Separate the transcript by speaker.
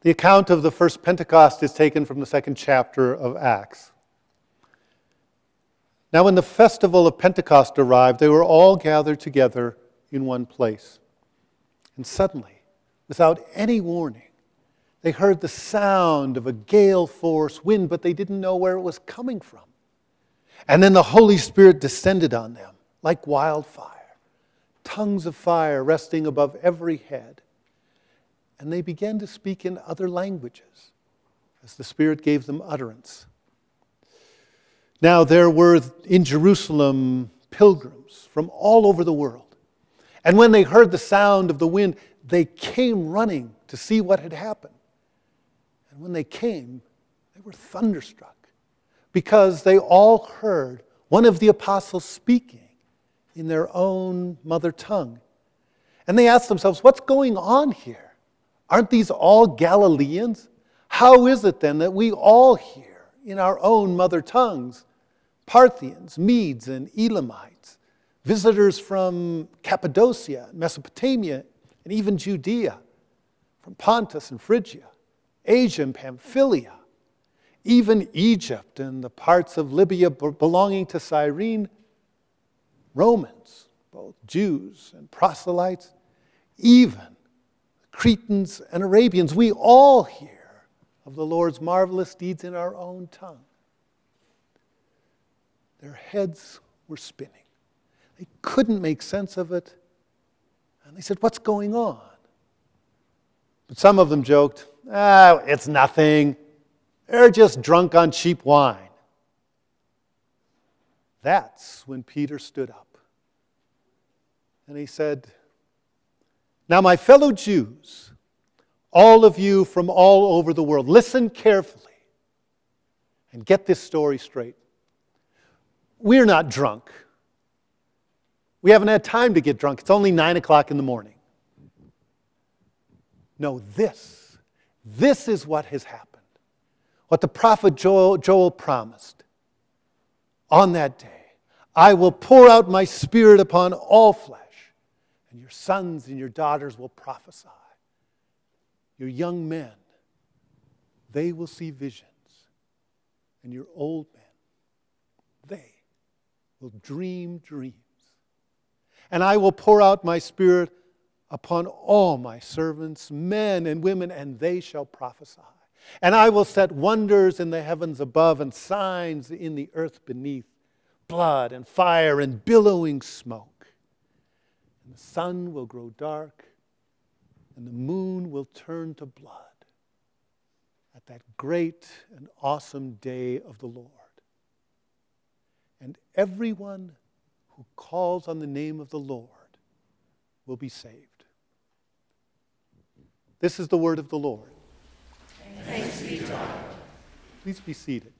Speaker 1: The account of the first Pentecost is taken from the second chapter of Acts. Now, when the festival of Pentecost arrived, they were all gathered together in one place. And suddenly, without any warning, they heard the sound of a gale-force wind, but they didn't know where it was coming from. And then the Holy Spirit descended on them like wildfire, tongues of fire resting above every head. And they began to speak in other languages as the Spirit gave them utterance. Now there were in Jerusalem pilgrims from all over the world. And when they heard the sound of the wind, they came running to see what had happened. And when they came, they were thunderstruck because they all heard one of the apostles speaking in their own mother tongue. And they asked themselves, what's going on here? Aren't these all Galileans? How is it then that we all hear in our own mother tongues, Parthians, Medes, and Elamites, visitors from Cappadocia, Mesopotamia, and even Judea, from Pontus and Phrygia, Asia and Pamphylia, even Egypt and the parts of Libya belonging to Cyrene, Romans, both Jews and proselytes, even Cretans and Arabians, we all hear of the Lord's marvelous deeds in our own tongue. Their heads were spinning. They couldn't make sense of it. And they said, what's going on? But some of them joked, it's nothing. They're just drunk on cheap wine. That's when Peter stood up. And he said, now my fellow Jews, all of you from all over the world, listen carefully and get this story straight. We're not drunk. We haven't had time to get drunk. It's only 9 o'clock in the morning. No, this is what has happened. What the prophet Joel promised. On that day, I will pour out my Spirit upon all flesh, and your sons and your daughters will prophesy. Your young men, they will see visions, and your old men, they will dream dreams. And I will pour out my Spirit upon all my servants, men and women, and they shall prophesy. And I will set wonders in the heavens above and signs in the earth beneath, blood and fire and billowing smoke. And the sun will grow dark, and the moon will turn to blood at that great and awesome day of the Lord. And everyone who calls on the name of the Lord will be saved. This is the word of the Lord.
Speaker 2: Thanks be to God.
Speaker 1: Please be seated.